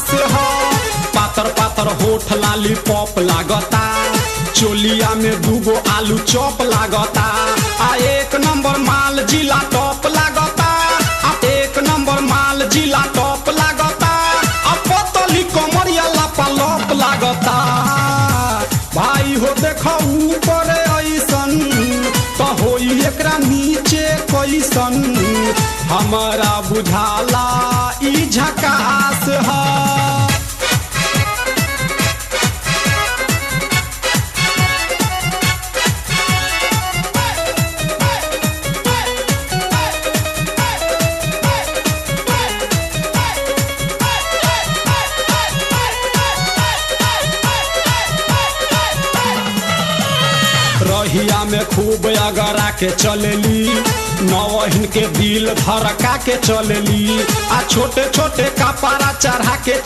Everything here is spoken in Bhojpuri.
से हो। पातर पातर होठ लाली पॉप लागता, चोलिया में दूगो आलू चॉप लागता। आ एक नंबर माल जिला टॉप लागता, आ एक नंबर माल जिला टॉप लागता। आ पतली कमरिया लापालॉप लागता। भाई हो देखो ऊपर ऐसन तो होई एकरा नीचे कैसन, हमारा बुझाला ई झकास है। रहिया में खूब अगरा के चलेली, नवहिन के दिल धड़का के चलेली। आ छोटे छोटे कपड़ा चढ़ा के